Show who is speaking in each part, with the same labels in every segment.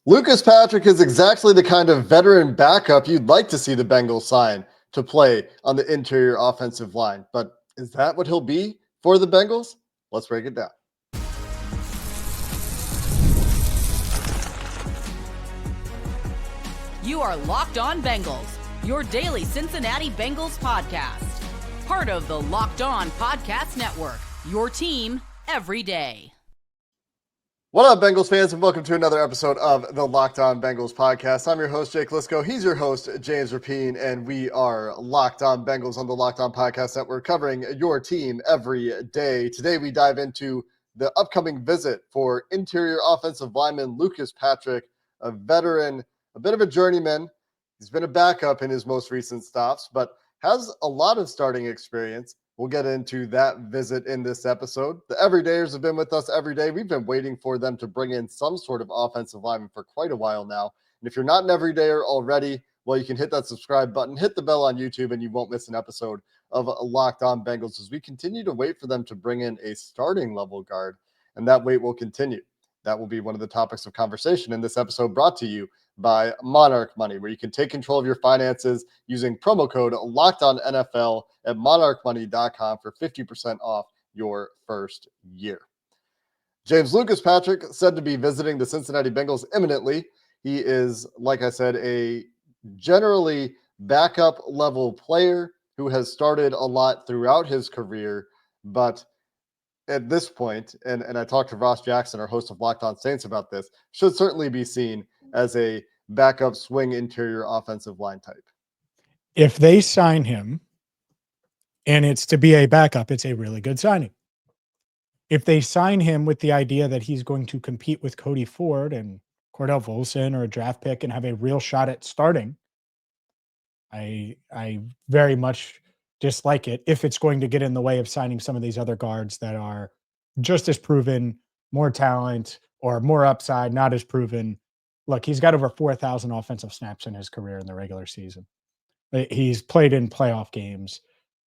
Speaker 1: Lucas Patrick is exactly the kind of veteran backup you'd like to see the Bengals sign to play on the interior offensive line. But is that what he'll be for the Bengals? Let's break it down.
Speaker 2: You are Locked On Bengals, your daily Cincinnati Bengals podcast. Part of the Locked On Podcast Network, your team every day.
Speaker 1: What up, Bengals fans, and welcome to another episode of the Locked On Bengals podcast. I'm your host, Jake Liscow. He's your host, James Rapien, and we are Locked On Bengals on the Locked On Podcast Network, covering your team every day. Today, we dive into the upcoming visit for interior offensive lineman Lucas Patrick, a veteran, a bit of a journeyman. He's been a backup in his most recent stops, but has a lot of starting experience. We'll get into that visit in this episode. The everydayers have been with us every day. We've been waiting for them to bring in some sort of offensive lineman for quite a while now. And if you're not an everydayer already, well, you can hit that subscribe button, hit the bell on YouTube, and you won't miss an episode of Locked On Bengals as we continue to wait for them to bring in a starting level guard. And that wait will continue. That will be one of the topics of conversation in this episode, brought to you by Monarch Money, where you can take control of your finances using promo code LOCKEDONNFL at monarchmoney.com for 50% off your first year. James Lucas Patrick said to be visiting the Cincinnati Bengals imminently. He is, like I said, a generally backup level player who has started a lot throughout his career, but at this point, and I talked to Ross Jackson, our host of Locked On Saints, about this, should certainly be seen as a backup swing interior offensive line type.
Speaker 3: If they sign him and it's to be a backup, it's a really good signing. If they sign him with the idea that he's going to compete with Cody Ford and Cordell Volson or a draft pick and have a real shot at starting, I very much dislike it if it's going to get in the way of signing some of these other guards that are just as proven, more talent, or more upside, not as proven. Look, he's got over 4,000 offensive snaps in his career in the regular season. He's played in playoff games.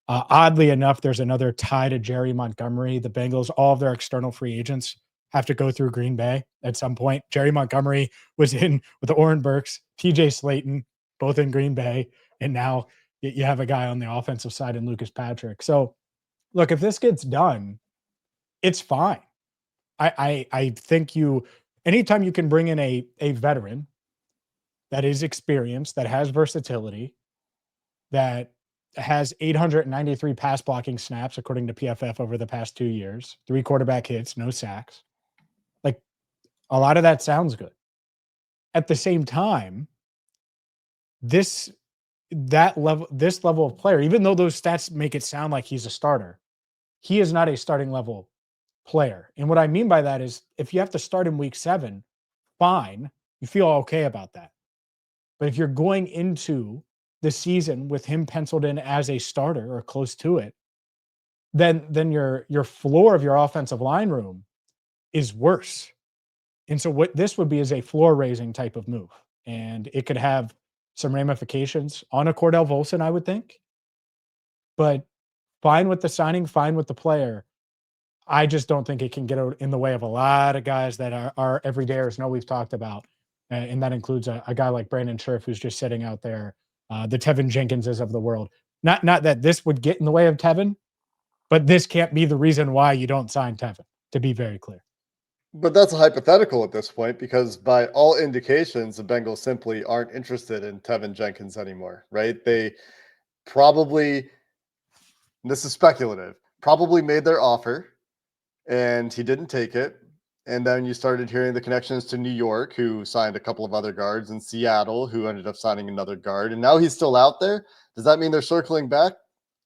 Speaker 3: Oddly enough, there's another tie to Jerry Montgomery. The Bengals, all of their external free agents have to go through Green Bay at some point. Jerry Montgomery was in with the Oren Burks, TJ Slayton, both in Green Bay. And now you have a guy on the offensive side in Lucas Patrick. So, look, if this gets done, it's fine. I think anytime you can bring in a veteran that is experienced, that has versatility, that has 893 pass blocking snaps, according to PFF, over the past 2 years, 3 quarterback hits, no sacks. Like, a lot of that sounds good. At the same time, this level of player, even though those stats make it sound like he's a starter, he is not a starting level player. And what I mean by that is, if you have to start in week 7, fine, you feel okay about that. But if you're going into the season with him penciled in as a starter or close to it, then your floor of your offensive line room is worse. And so what this would be is a floor raising type of move. And it could have some ramifications on a Cordell Volson, I would think. But fine with the signing, fine with the player. I just don't think it can get in the way of a lot of guys that are everydayers. No, we've talked about, and that includes a guy like Brandon Scherff, who's just sitting out there, the Tevin Jenkinses of the world. Not that this would get in the way of Tevin, but this can't be the reason why you don't sign Tevin, to be very clear.
Speaker 1: But that's a hypothetical at this point, because by all indications, the Bengals simply aren't interested in Tevin Jenkins anymore, right? They probably, this is speculative, probably made their offer and he didn't take it. And then you started hearing the connections to New York, who signed a couple of other guards, and Seattle, who ended up signing another guard. And now he's still out there. Does that mean they're circling back?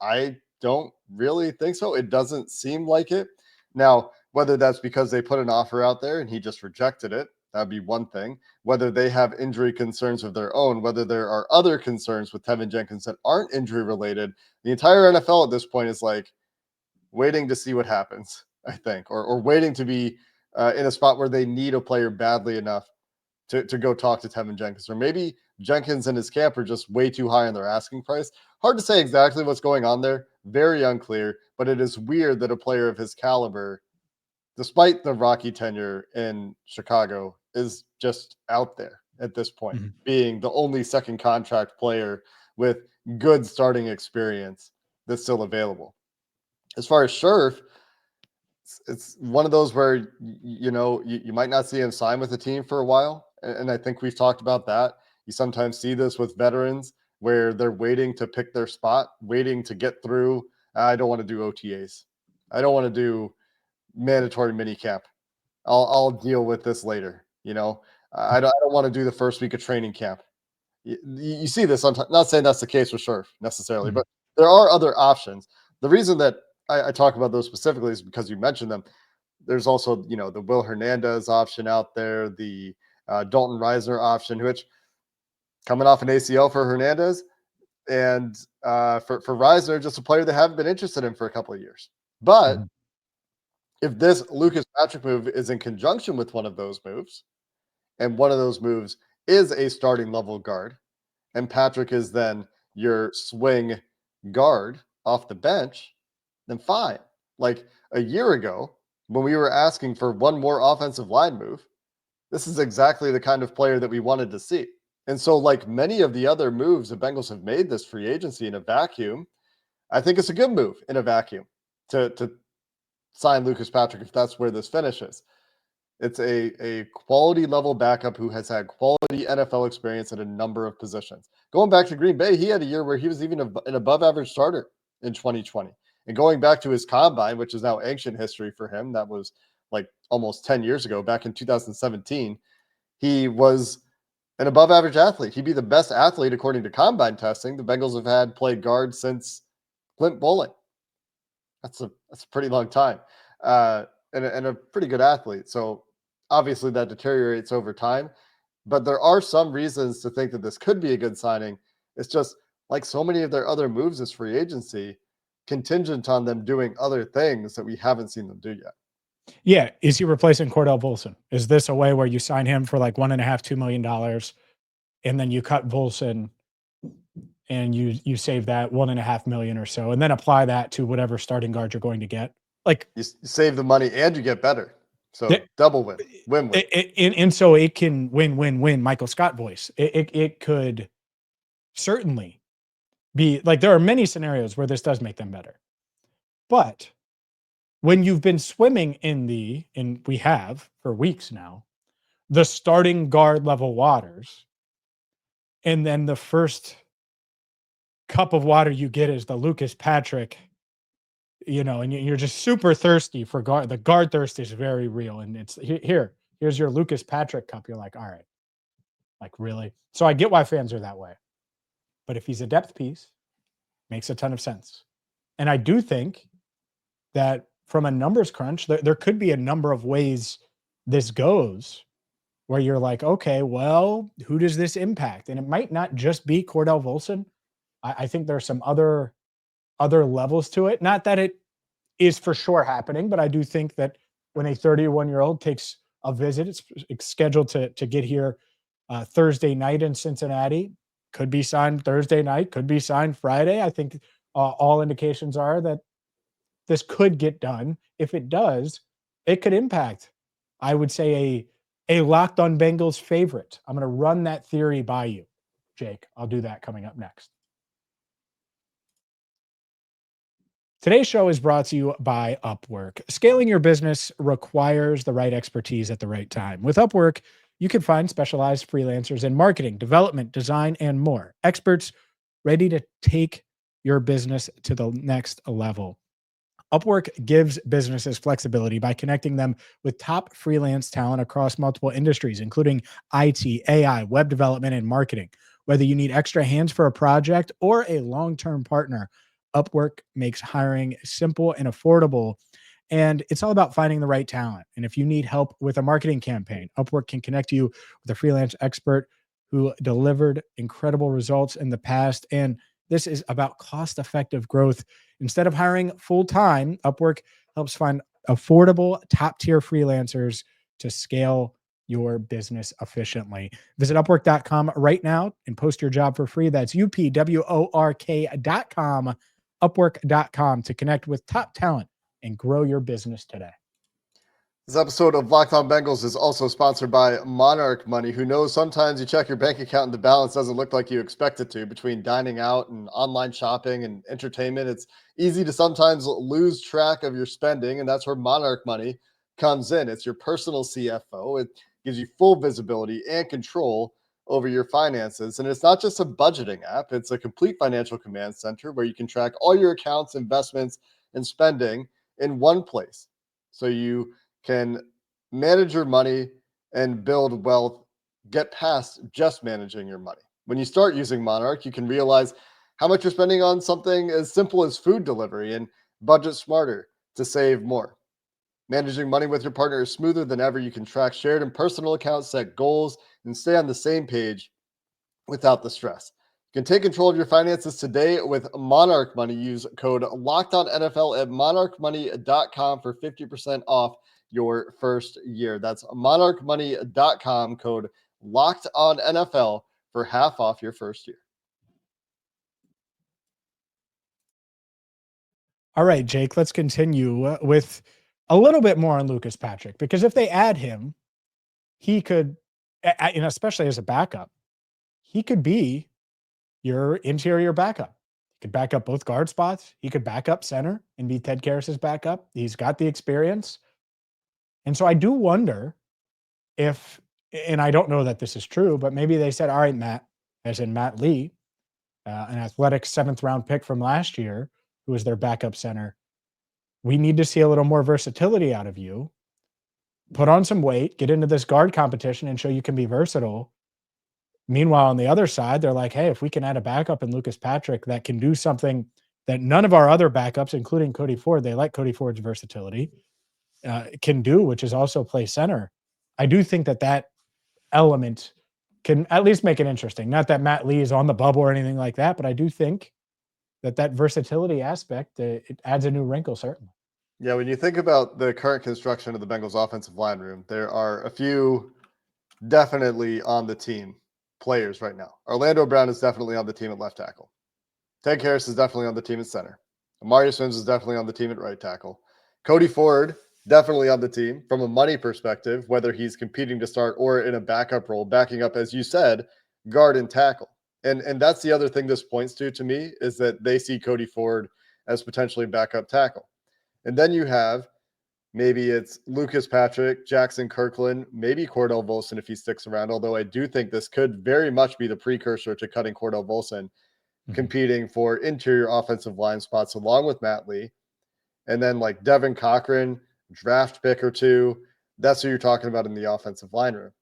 Speaker 1: I don't really think so. It doesn't seem like it. Now, whether that's because they put an offer out there and he just rejected it, that'd be one thing. Whether they have injury concerns of their own, whether there are other concerns with Tevin Jenkins that aren't injury related, the entire NFL at this point is like waiting to see what happens, I think, or waiting to be in a spot where they need a player badly enough to go talk to Tevin Jenkins. Or maybe Jenkins and his camp are just way too high on their asking price. Hard to say exactly what's going on there. Very unclear, but it is weird that a player of his caliber, despite the rocky tenure in Chicago, is just out there at this point, being the only second contract player with good starting experience that's still available. As far as Scherf, it's one of those where, you might not see him sign with the team for a while. And I think we've talked about that. You sometimes see this with veterans where they're waiting to pick their spot, waiting to get through. I don't want to do OTAs. I don't want to do mandatory mini camp. I'll deal with this later. I don't want to do the first week of training camp. You see this sometimes. Not saying that's the case with Scherf necessarily, but there are other options. The reason that I talk about those specifically is because you mentioned them. There's also, the Will Hernandez option out there, the Dalton Risner option, which coming off an ACL for Hernandez, and for Risner, just a player they haven't been interested in for a couple of years. But if this Lucas Patrick move is in conjunction with one of those moves, and one of those moves is a starting level guard, and Patrick is then your swing guard off the bench, then fine. Like a year ago, when we were asking for one more offensive line move, this is exactly the kind of player that we wanted to see. And so, like many of the other moves the Bengals have made this free agency in a vacuum, I think it's a good move in a vacuum to sign Lucas Patrick if that's where this finishes. It's a quality level backup who has had quality NFL experience at a number of positions. Going back to Green Bay, he had a year where he was even an above average starter in 2020. And going back to his combine, which is now ancient history for him, that was like almost 10 years ago, back in 2017, he was an above average athlete. He'd be the best athlete according to combine testing. The Bengals have had played guard since Clint Bowling. That's a pretty long time. And a pretty good athlete. So obviously that deteriorates over time, but there are some reasons to think that this could be a good signing. It's just like so many of their other moves this free agency, contingent on them doing other things that we haven't seen them do yet.
Speaker 3: Yeah. Is he replacing Cordell Volson? Is this a way where you sign him for like $1.5, $2 million and then you cut Volson and you save that $1.5 million or so, and then apply that to whatever starting guard you're going to get? Like,
Speaker 1: you save the money and you get better. So double win.
Speaker 3: And so it can win, Michael Scott voice. It could certainly be like, there are many scenarios where this does make them better. But when you've been swimming and we have for weeks now, the starting guard level waters, and then the first cup of water you get is the Lucas Patrick, and you're just super thirsty for guard. The guard thirst is very real. And it's here's your Lucas Patrick cup. You're like, all right, like really? So I get why fans are that way. But if he's a depth piece, makes a ton of sense. And I do think that from a numbers crunch, there could be a number of ways this goes where you're like, okay, well, who does this impact? And it might not just be Cordell Volson. I think there's some other levels to it. Not that it is for sure happening, but I do think that when a 31-year-old takes a visit, it's scheduled to get here Thursday night in Cincinnati, could be signed Thursday night, could be signed Friday. I think all indications are that this could get done. If it does, it could impact, I would say, a Locked On Bengals favorite. I'm going to run that theory by you, Jake. I'll do that coming up next. Today's show is brought to you by Upwork. Scaling your business requires the right expertise at the right time. With Upwork, you can find specialized freelancers in marketing, development, design, and more. Experts ready to take your business to the next level. Upwork gives businesses flexibility by connecting them with top freelance talent across multiple industries, including IT, AI, web development, and marketing. Whether you need extra hands for a project or a long-term partner, Upwork makes hiring simple and affordable. And it's all about finding the right talent. And if you need help with a marketing campaign, Upwork can connect you with a freelance expert who delivered incredible results in the past. And this is about cost-effective growth. Instead of hiring full-time, Upwork helps find affordable, top-tier freelancers to scale your business efficiently. Visit Upwork.com right now and post your job for free. That's UPWORK.com, Upwork.com, to connect with top talent and grow your business today.
Speaker 1: This episode of Locked On Bengals is also sponsored by Monarch Money, who knows sometimes you check your bank account and the balance doesn't look like you expect it to. Between dining out and online shopping and entertainment, it's easy to sometimes lose track of your spending, and that's where Monarch Money comes in. It's your personal CFO. It gives you full visibility and control over your finances. And it's not just a budgeting app, it's a complete financial command center where you can track all your accounts, investments, and spending in one place. So you can manage your money and build wealth, get past just managing your money. When you start using Monarch, you can realize how much you're spending on something as simple as food delivery and budget smarter to save more. Managing money with your partner is smoother than ever. You can track shared and personal accounts, set goals, and stay on the same page without the stress. You can take control of your finances today with Monarch Money. Use code LOCKEDONNFL at monarchmoney.com for 50% off your first year. That's monarchmoney.com, code LOCKEDONNFL for half off your first year.
Speaker 3: All right, Jake, let's continue with a little bit more on Lucas Patrick, because if they add him, he could, and especially as a backup, he could be your interior backup. He could back up both guard spots. He could back up center and be Ted Karras's backup. He's got the experience. And so I do wonder if, and I don't know that this is true, but maybe they said, all right, Matt, as in Matt Lee, an athletic 7th round pick from last year, who was their backup center. We need to see a little more versatility out of you. Put on some weight, get into this guard competition and show you can be versatile. Meanwhile, on the other side, they're like, hey, if we can add a backup in Lucas Patrick that can do something that none of our other backups, including Cody Ford, they like Cody Ford's versatility, can do, which is also play center. I do think that that element can at least make it interesting. Not that Matt Lee is on the bubble or anything like that, but I do think that versatility aspect, it adds a new wrinkle, certainly.
Speaker 1: Yeah, when you think about the current construction of the Bengals offensive line room, there are a few definitely on the team players right now. Orlando Brown is definitely on the team at left tackle. Ted Karras is definitely on the team at center. Amari Sims is definitely on the team at right tackle. Cody Ford, definitely on the team from a money perspective, whether he's competing to start or in a backup role, backing up, as you said, guard and tackle. And that's the other thing this points to me, is that they see Cody Ford as potentially backup tackle. And then you have, maybe it's Lucas Patrick, Jackson Kirkland, maybe Cordell Volson if he sticks around, although I do think this could very much be the precursor to cutting Cordell Volson, competing for interior offensive line spots along with Matt Lee. And then like Devin Cochran, draft pick or two, that's who you're talking about in the offensive line room.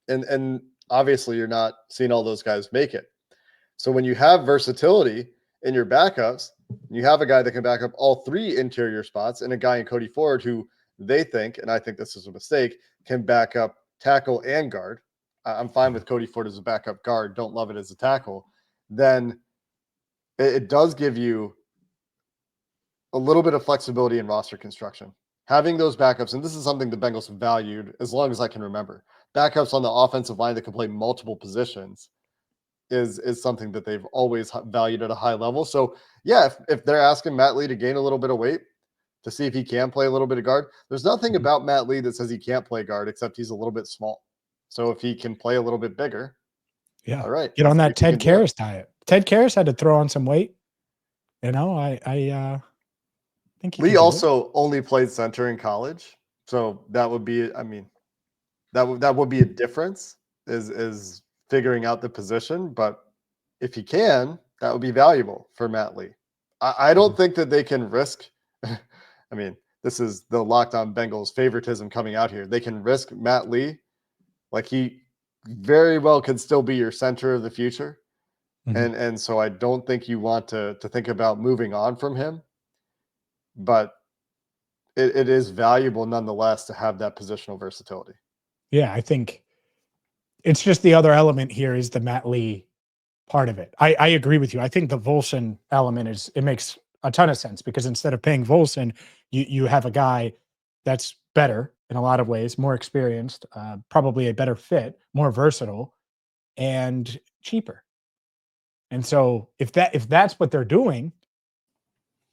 Speaker 1: And obviously you're not seeing all those guys make it. So when you have versatility in your backups, you have a guy that can back up all 3 interior spots and a guy in Cody Ford who they think, and I think this is a mistake, can back up tackle and guard. I'm fine with Cody Ford as a backup guard. Don't love it as a tackle. Then it does give you a little bit of flexibility in roster construction. Having those backups, and this is something the Bengals have valued as long as I can remember, backups on the offensive line that can play multiple positions is something that they've always valued at a high level. So yeah, if they're asking Matt Lee to gain a little bit of weight to see if he can play a little bit of guard, there's nothing about Matt Lee that says he can't play guard except he's a little bit small. So if he can play a little bit bigger,
Speaker 3: yeah,
Speaker 1: all right,
Speaker 3: get on that Ted Karras diet. Ted Karras had to throw on some weight. You know, I think
Speaker 1: Lee also only played center in college, so that would be, I mean, that would be a difference is figuring out the position. But if he can, that would be valuable for Matt Lee. I don't think that they can risk. I mean, this is the Locked On Bengals favoritism coming out here. They can risk Matt Lee, like he very well could still be your center of the future. And so I don't think you want to think about moving on from him, but it is valuable nonetheless to have that positional versatility.
Speaker 3: Yeah, I think it's just the other element here is the Matt Lee part of it. I agree with you. I think the Volson element it makes a ton of sense, because instead of paying Volson, you have a guy that's better in a lot of ways, more experienced, probably a better fit, more versatile, and cheaper. And so if that's what they're doing,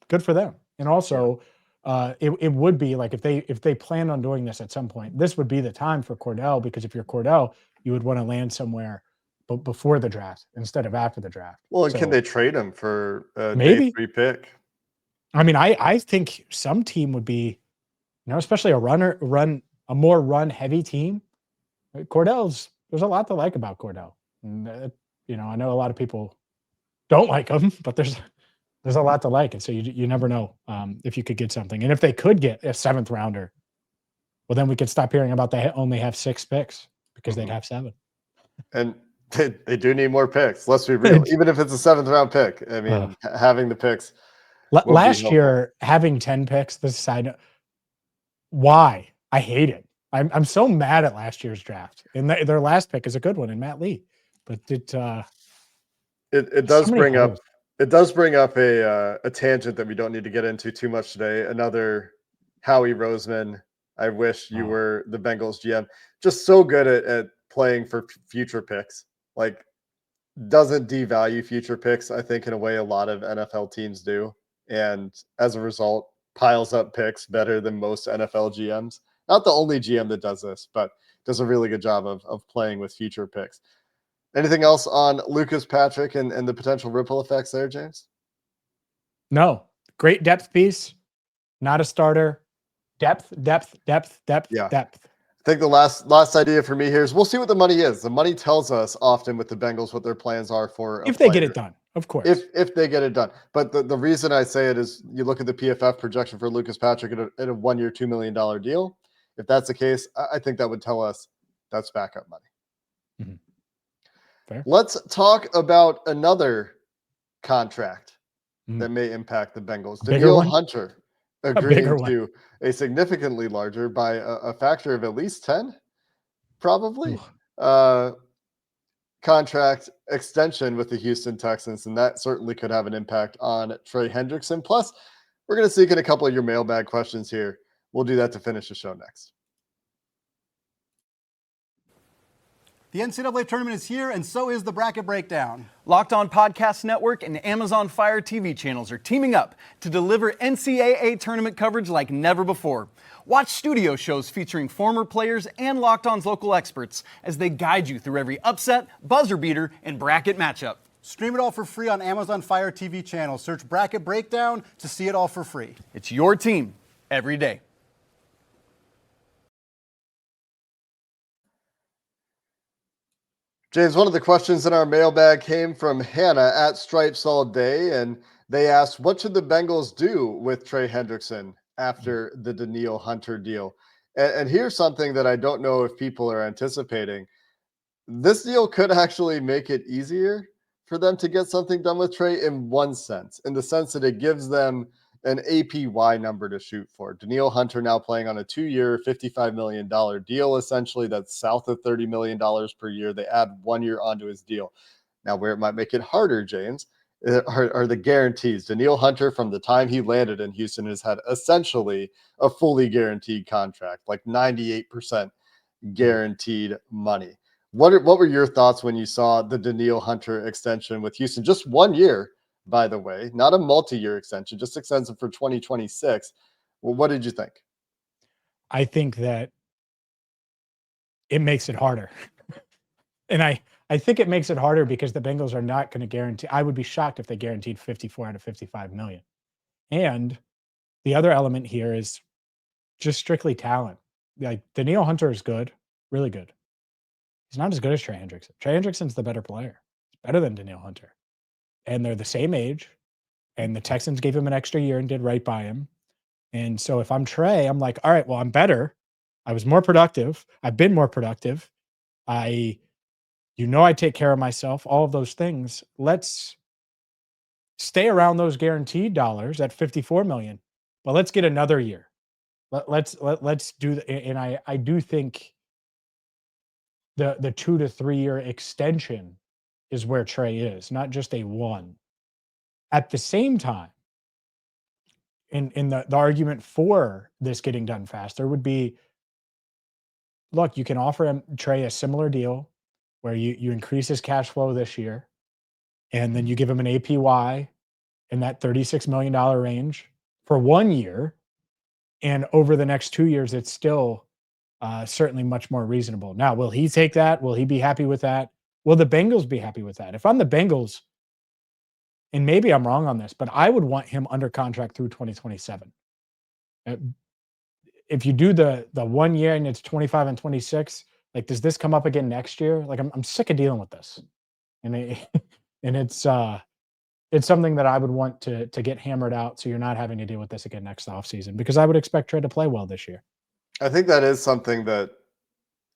Speaker 3: good for them. And also, it would be like if they plan on doing this at some point, this would be the time for Cordell, because if you're Cordell, you would want to land somewhere before the draft instead of after the draft.
Speaker 1: Well, and
Speaker 3: So
Speaker 1: can they trade him for a
Speaker 3: maybe
Speaker 1: day 3 pick?
Speaker 3: I mean, I think some team would be, especially a more run heavy team. There's a lot to like about Cordell. And, I know a lot of people don't like him, but there's a lot to like. And so you never know if you could get something. And if they could get a 7th rounder, well, then we could stop hearing about they only have 6 picks because they'd have 7.
Speaker 1: And they do need more picks. Let's be real. Even if it's a 7th round pick, I mean, having the picks.
Speaker 3: Last year, having 10 picks, this side note, why? I hate it. I'm so mad at last year's draft. And their last pick is a good one in Matt Lee. But it does
Speaker 1: bring up a tangent that we don't need to get into too much today. Another Howie Roseman. I wish you were the Bengals GM. Just so good at playing for future picks. Like, doesn't devalue future picks, I think, in a way a lot of NFL teams do. And as a result, piles up picks better than most NFL GMs. Not the only GM that does this, but does a really good job of playing with future picks. Anything else on Lucas Patrick and the potential ripple effects there, James?
Speaker 3: No. Great depth piece. Not a starter. Depth.
Speaker 1: Yeah. Depth. I think the last idea for me here is we'll see what the money is. The money tells us often with the Bengals what their plans are for
Speaker 3: if they get it done, of course.
Speaker 1: If they get it done. But the reason I say it is you look at the PFF projection for Lucas Patrick at a 1-year, $2 million deal. If that's the case, I think that would tell us that's backup money.
Speaker 3: Mm-hmm. Fair.
Speaker 1: Let's talk about another contract that may impact the Bengals. Danielle Hunter agreeing to a significantly larger by a factor of at least 10, probably, contract extension with the Houston Texans, and that certainly could have an impact on Trey Hendrickson. Plus, we're going to sneak in a couple of your mailbag questions here. We'll do that to finish the show next.
Speaker 4: The NCAA tournament is here, and so is the Bracket Breakdown.
Speaker 5: Locked On Podcast Network and Amazon Fire TV channels are teaming up to deliver NCAA tournament coverage like never before. Watch studio shows featuring former players and Locked On's local experts as they guide you through every upset, buzzer beater, and bracket matchup.
Speaker 4: Stream it all for free on Amazon Fire TV channel. Search Bracket Breakdown to see it all for free.
Speaker 5: It's your team every day.
Speaker 1: James, one of the questions in our mailbag came from Hannah at Stripes All Day, and they asked, what should the Bengals do with Trey Hendrickson after the Danielle Hunter deal? And here's something that I don't know if people are anticipating. This deal could actually make it easier for them to get something done with Trey in one sense, in the sense that it gives them an APY number to shoot for. Danielle Hunter now playing on a 2-year, $55 million deal, essentially. That's south of $30 million per year. They add 1 year onto his deal. Now, where it might make it harder, James, are the guarantees. Danielle Hunter, from the time he landed in Houston, has had essentially a fully guaranteed contract, like 98% guaranteed money. What were your thoughts when you saw the Danielle Hunter extension with Houston? Just 1 year, by the way, not a multi-year extension, just extension for 2026. Well, what did you think?
Speaker 3: I think that it makes it harder. And I think it makes it harder because the Bengals are not going to guarantee. I would be shocked if they guaranteed 54 out of 55 million. And the other element here is just strictly talent. Like, Danielle Hunter is good, really good. He's not as good as Trey Hendrickson. Trey Hendrickson's the better player. He's better than Danielle Hunter. And they're the same age. And the Texans gave him an extra year and did right by him. And so if I'm Trey, I'm like, all right, well, I'm better. I was more productive. I've been more productive. I take care of myself, all of those things. Let's stay around those guaranteed dollars at 54 million, but let's get another year. Let's do the, and I do think the 2 to 3 year extension is where Trey is, not just a 1. At the same time, in the argument for this getting done faster would be, look, you can offer Trey a similar deal where you increase his cash flow this year, and then you give him an APY in that $36 million range for 1 year, And over the next 2 years, it's still certainly much more reasonable. Now, will he take that? Will he be happy with that? Will the Bengals be happy with that? If I'm the Bengals, and maybe I'm wrong on this, but I would want him under contract through 2027. If you do the 1 year and it's 25 and 26, like, does this come up again next year? Like, I'm sick of dealing with this. And it's something that I would want to get hammered out, so you're not having to deal with this again next offseason, because I would expect Trey to play well this year.
Speaker 1: I think that is something that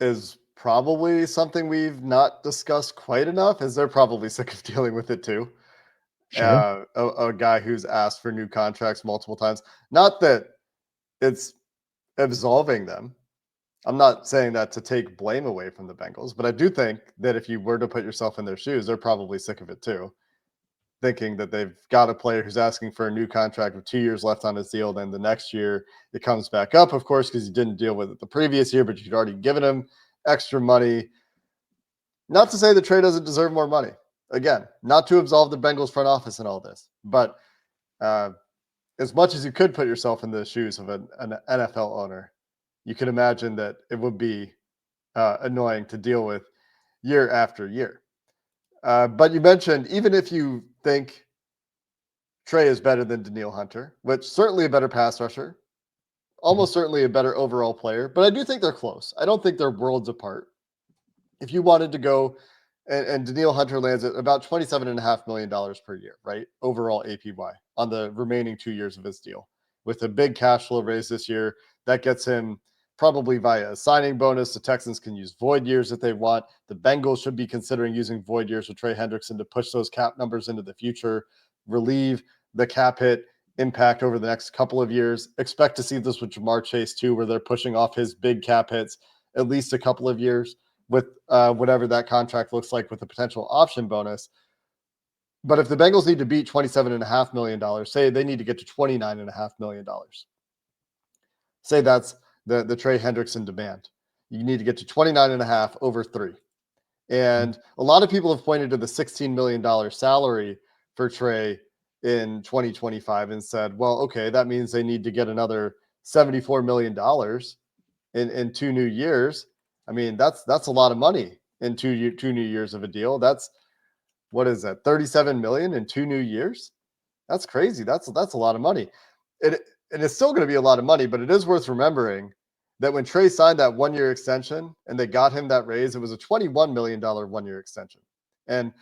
Speaker 1: is probably something we've not discussed quite enough, is they're probably sick of dealing with it too.
Speaker 3: Sure.
Speaker 1: A guy who's asked for new contracts multiple times. Not that it's absolving them. I'm not saying that to take blame away from the Bengals, but I do think that if you were to put yourself in their shoes, they're probably sick of it too. Thinking that they've got a player who's asking for a new contract with 2 years left on his deal. Then the next year it comes back up, of course, because you didn't deal with it the previous year, but you'd already given him extra money. Not to say that Trey doesn't deserve more money. Again, not to absolve the Bengals front office and all this, but as much as you could put yourself in the shoes of an NFL owner, you could imagine that it would be annoying to deal with year after year. But you mentioned, even if you think Trey is better than Danielle Hunter, which certainly a better pass rusher, almost certainly a better overall player, but I do think they're close. I don't think they're worlds apart. If you wanted to go, and Danielle Hunter lands at about $27.5 million per year, right? Overall APY on the remaining 2 years of his deal. With a big cash flow raise this year, that gets him probably via a signing bonus. The Texans can use void years if they want. The Bengals should be considering using void years with Trey Hendrickson to push those cap numbers into the future, relieve the cap hit impact over the next couple of years. Expect to see this with Jamar Chase too, where they're pushing off his big cap hits at least a couple of years with whatever that contract looks like with a potential option bonus. But if the Bengals need to beat $27.5 million, say they need to get to $29.5 million. Say that's the Trey Hendrickson demand. You need to get to 29.5 over 3. And a lot of people have pointed to the $16 million salary for Trey in 2025 and said, well, okay, that means they need to get another $74 million in 2 new years. I mean, that's a lot of money in 2 new years of a deal. That's, what is that, 37 million in 2 new years? That's crazy. That's a lot of money. And it's still going to be a lot of money, but it is worth remembering that when Trey signed that 1-year extension and they got him that raise, it was a $21 million 1-year extension. And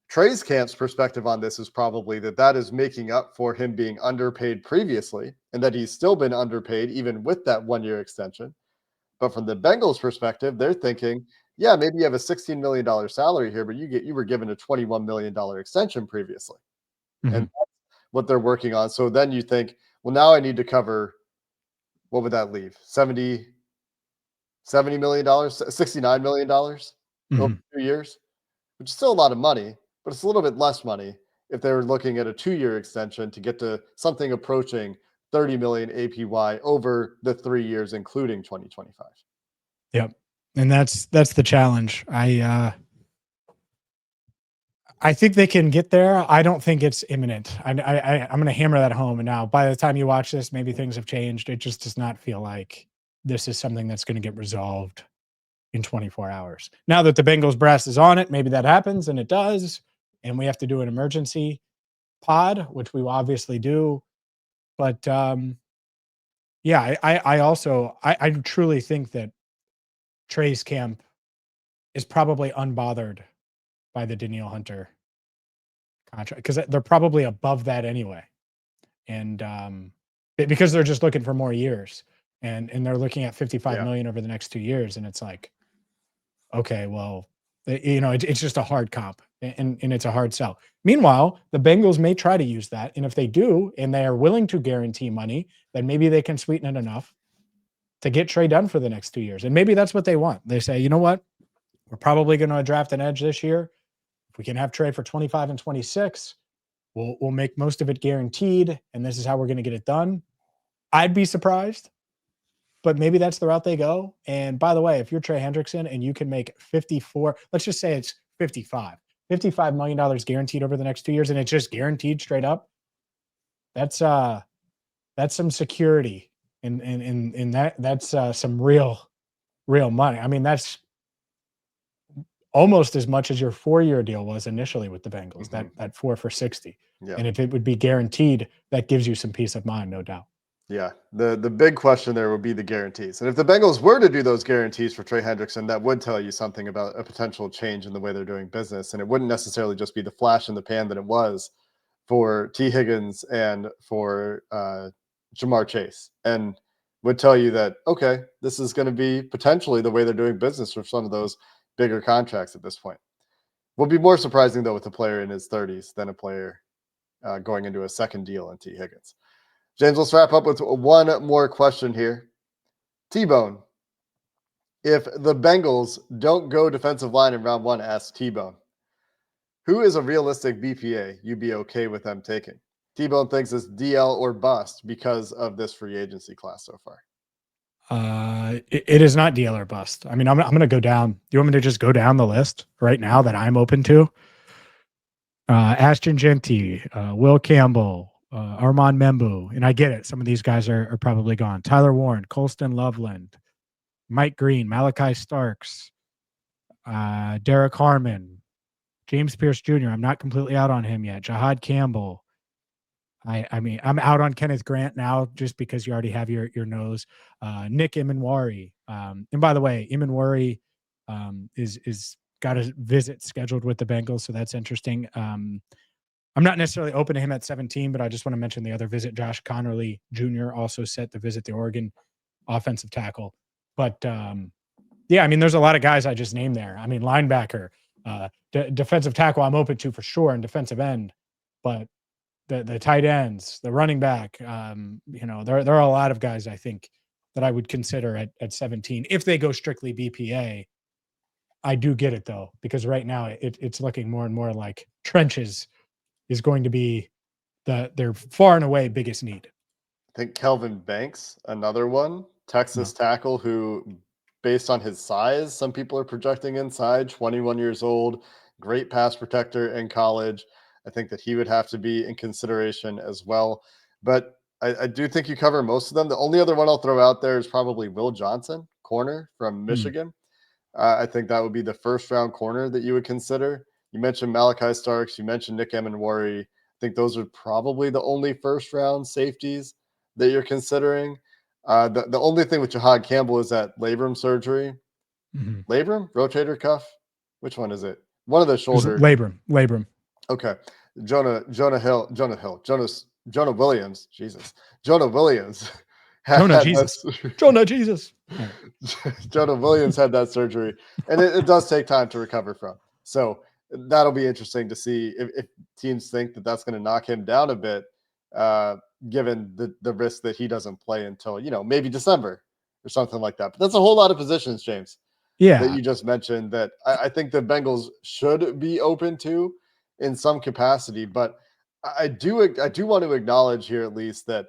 Speaker 1: Trey's camp's perspective on this is probably that is making up for him being underpaid previously, and that he's still been underpaid even with that 1-year extension. But from the Bengals' perspective, they're thinking, yeah, maybe you have a $16 million salary here, but you were given a $21 million extension previously.
Speaker 3: Mm-hmm.
Speaker 1: And that's what they're working on. So then you think, well, now I need to cover, what would that leave? $70 million, $69 million over 2 years, which is still a lot of money, but it's a little bit less money if they were looking at a 2-year extension to get to something approaching 30 million APY over the 3 years, including 2025.
Speaker 3: Yep. And that's the challenge. I think they can get there. I don't think it's imminent. I'm going to hammer that home. And now by the time you watch this, maybe things have changed. It just does not feel like this is something that's going to get resolved in 24 hours. Now that the Bengals brass is on it, maybe that happens, and it does. And we have to do an emergency pod, which we will obviously do. But yeah, I truly think that Trey's camp is probably unbothered by the Danielle Hunter contract, because they're probably above that anyway. And because they're just looking for more years, and they're looking at 55 million over the next 2 years. And it's like, okay, well, it's just a hard comp, and it's a hard sell. Meanwhile, the Bengals may try to use that. And if they do, and they are willing to guarantee money, then maybe they can sweeten it enough to get Trey done for the next 2 years. And maybe that's what they want. They say, you know what? We're probably going to draft an edge this year. If we can have Trey for 25 and 26, we'll make most of it guaranteed. And this is how we're going to get it done. I'd be surprised, but maybe that's the route they go. And by the way, if you're Trey Hendrickson and you can make 54, let's just say it's $55 million guaranteed over the next 2 years, and it's just guaranteed straight up. That's some security And that's some real money. I mean, that's almost as much as your 4-year deal was initially with the Bengals, that 4 for 60.
Speaker 1: Yeah.
Speaker 3: And if it would be guaranteed, that gives you some peace of mind, no doubt.
Speaker 1: Yeah. The big question there would be the guarantees. And if the Bengals were to do those guarantees for Trey Hendrickson, that would tell you something about a potential change in the way they're doing business. And it wouldn't necessarily just be the flash in the pan that it was for T. Higgins and for Jamar Chase, and would tell you that, okay, this is going to be potentially the way they're doing business for some of those bigger contracts at this point. Will be more surprising, though, with a player in his 30s than a player going into a second deal in T. Higgins. James, let's wrap up with one more question here. T-Bone, if the Bengals don't go defensive line in round 1, ask T-Bone, who is a realistic BPA you'd be okay with them taking? T-Bone thinks it's DL or bust because of this free agency class so far.
Speaker 3: It is not DL or bust. I mean, I'm going to go down. You want me to just go down the list right now that I'm open to? Ashton Genty, Will Campbell, Armand Membu, and I get it. Some of these guys are probably gone. Tyler Warren, Colston Loveland, Mike Green, Malachi Starks, Derek Harmon, James Pierce Jr. I'm not completely out on him yet. Jahad Campbell. I mean, I'm out on Kenneth Grant now just because you already have your nose. Nick Imanwari. And by the way, Imanwari is got a visit scheduled with the Bengals, so that's interesting. I'm not necessarily open to him at 17, but I just want to mention the other visit. Josh Connerly Jr. also set to visit the Oregon offensive tackle. But yeah, I mean, there's a lot of guys I just named there. I mean, linebacker, defensive tackle, I'm open to for sure, and defensive end. But the tight ends, the running back, there are a lot of guys I think that I would consider at 17 if they go strictly BPA. I do get it though, because right now it's looking more and more like trenches is going to be their far and away biggest need.
Speaker 1: I think Kelvin Banks, another one, Texas tackle who, based on his size, some people are projecting inside, 21 years old, great pass protector in college. I think that he would have to be in consideration as well. But I do think you cover most of them. The only other one I'll throw out there is probably Will Johnson, corner from Michigan. I think that would be the first round corner that you would consider. You mentioned Malachi Starks. You mentioned Nick Emanwari. I think those are probably the only first round safeties that you're considering. The only thing with Jahad Campbell is that labrum surgery. Labrum? Rotator cuff? Which one is it? One of the shoulder.
Speaker 3: Labrum.
Speaker 1: Okay. Jonah Williams. Jesus. Jonah Williams.
Speaker 3: Jonah Jesus.
Speaker 1: Jonah Williams had that surgery, and it does take time to recover from. So that'll be interesting to see if teams think that that's going to knock him down a bit, given the risk that he doesn't play until, maybe December or something like that. But that's a whole lot of positions, James, that you just mentioned that I think the Bengals should be open to in some capacity. But I do want to acknowledge here at least that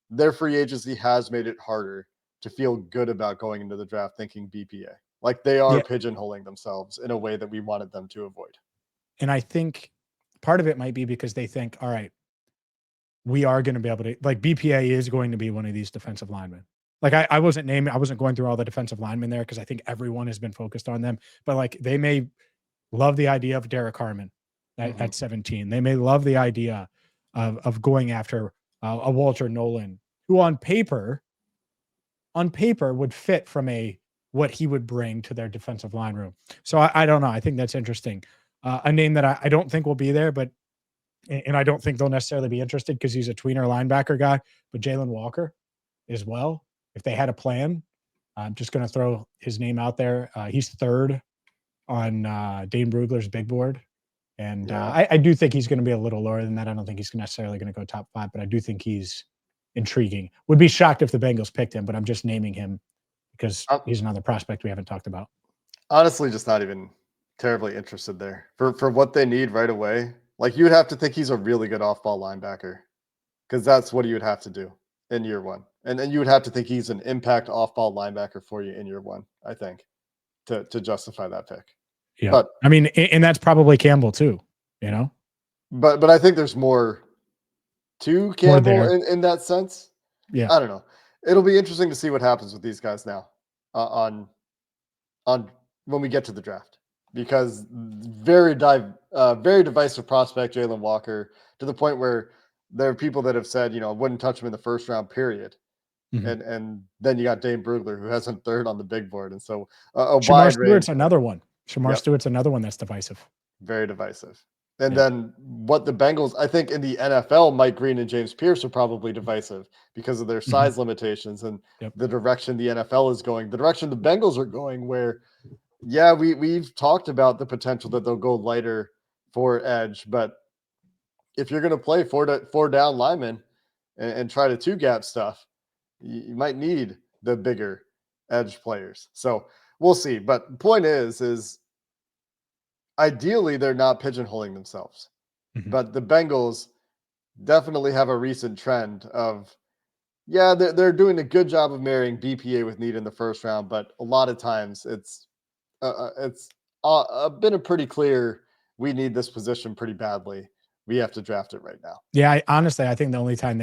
Speaker 1: their free agency has made it harder to feel good about going into the draft thinking BPA. Like they are pigeonholing themselves in a way that we wanted them to avoid.
Speaker 3: And I think part of it might be because they think, all right, we are going to be able to, like, BPA is going to be one of these defensive linemen. Like I wasn't going through all the defensive linemen there because I think everyone has been focused on them, but like they may love the idea of Derek Harmon at 17. They may love the idea of going after a Walter Nolan, who on paper would fit from what he would bring to their defensive line room. So I don't know. I think that's interesting. A name that I don't think will be there, and I don't think they'll necessarily be interested because he's a tweener linebacker guy, but Jalen Walker as well. If they had a plan, I'm just going to throw his name out there. He's third on Dane Brugler's big board. And I do think he's going to be a little lower than that. I don't think he's necessarily going to go top 5, but I do think he's intriguing. Would be shocked if the Bengals picked him, but I'm just naming him because he's another prospect we haven't talked about.
Speaker 1: Honestly, just not even terribly interested there for what they need right away. Like you would have to think he's a really good off-ball linebacker because that's what you would have to do in year one. And then you would have to think he's an impact off-ball linebacker for you in year one, I think, to justify that pick.
Speaker 3: Yeah. But I mean, and that's probably Campbell too,
Speaker 1: But I think there's more to Campbell in that sense.
Speaker 3: Yeah.
Speaker 1: I don't know. it'll be interesting to see what happens with these guys now on when we get to the draft, because very divisive prospect Jalen Walker, to the point where there are people that have said, I wouldn't touch him in the first round, period.
Speaker 3: Mhm.
Speaker 1: And then you got Dane Brugler, who has him third on the big board, and so a
Speaker 3: Shamar
Speaker 1: wide
Speaker 3: Stewart's
Speaker 1: range.
Speaker 3: another one. Shamar
Speaker 1: Yep.
Speaker 3: Stewart's another one that's divisive.
Speaker 1: Very divisive. And
Speaker 3: Yeah.
Speaker 1: then what the Bengals, I think in the NFL, Mike Green and James Pierce are probably divisive because of their size limitations and
Speaker 3: Yep.
Speaker 1: the direction the NFL is going, the direction the Bengals are going, where, yeah, we've talked about the potential that they'll go lighter for edge, but if you're going to play four down linemen and try to two gap stuff, you might need the bigger edge players. So we'll see. But the point is ideally they're not pigeonholing themselves.
Speaker 3: Mhm.
Speaker 1: But the Bengals definitely have a recent trend of, yeah, they're doing a good job of marrying BPA with need in the first round, but a lot of times it's been a pretty clear, we need this position pretty badly. We have to draft it right now.
Speaker 3: Yeah, honestly, I think the only time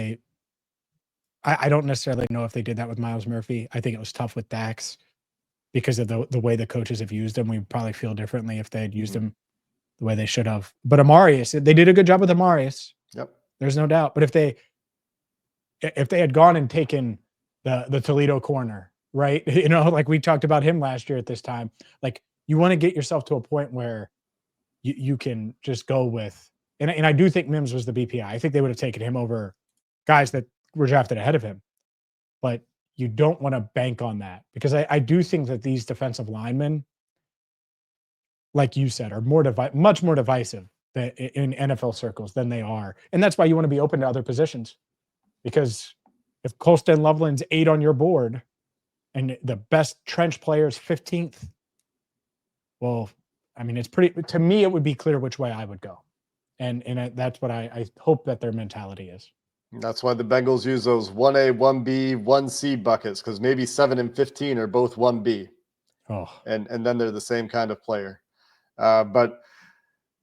Speaker 3: I don't necessarily know if they did that with Myles Murphy. I think it was tough with Dax because of the way the coaches have used him. We probably feel differently if they had used him the way they should have. But Amarius, they did a good job with Amarius.
Speaker 1: Yep.
Speaker 3: There's no doubt. But if they had gone and taken the Toledo corner, right? Like we talked about him last year at this time, like you want to get yourself to a point where you can just go with, and I do think Mims was the BPI. I think they would have taken him over guys that were drafted ahead of him. But you don't want to bank on that, because I do think that these defensive linemen, like you said, are much more divisive in NFL circles than they are. And that's why you want to be open to other positions. Because if Colston Loveland's 8 on your board and the best trench player is 15th, well, I mean, to me, it would be clear which way I would go. And that's what I hope that their mentality is.
Speaker 1: That's why the Bengals use those 1A, 1B, 1C buckets, because maybe 7 and 15 are both 1B.
Speaker 3: Oh,
Speaker 1: and then they're the same kind of player. But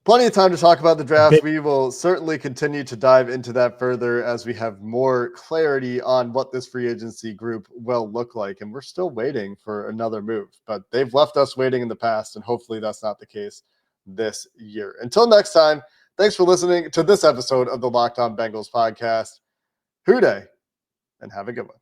Speaker 1: plenty of time to talk about the draft. We will certainly continue to dive into that further as we have more clarity on what this free agency group will look like. And we're still waiting for another move, but they've left us waiting in the past, and hopefully that's not the case this year. Until next time, thanks for listening to this episode of the Locked On Bengals podcast. Hoo day, and have a good one.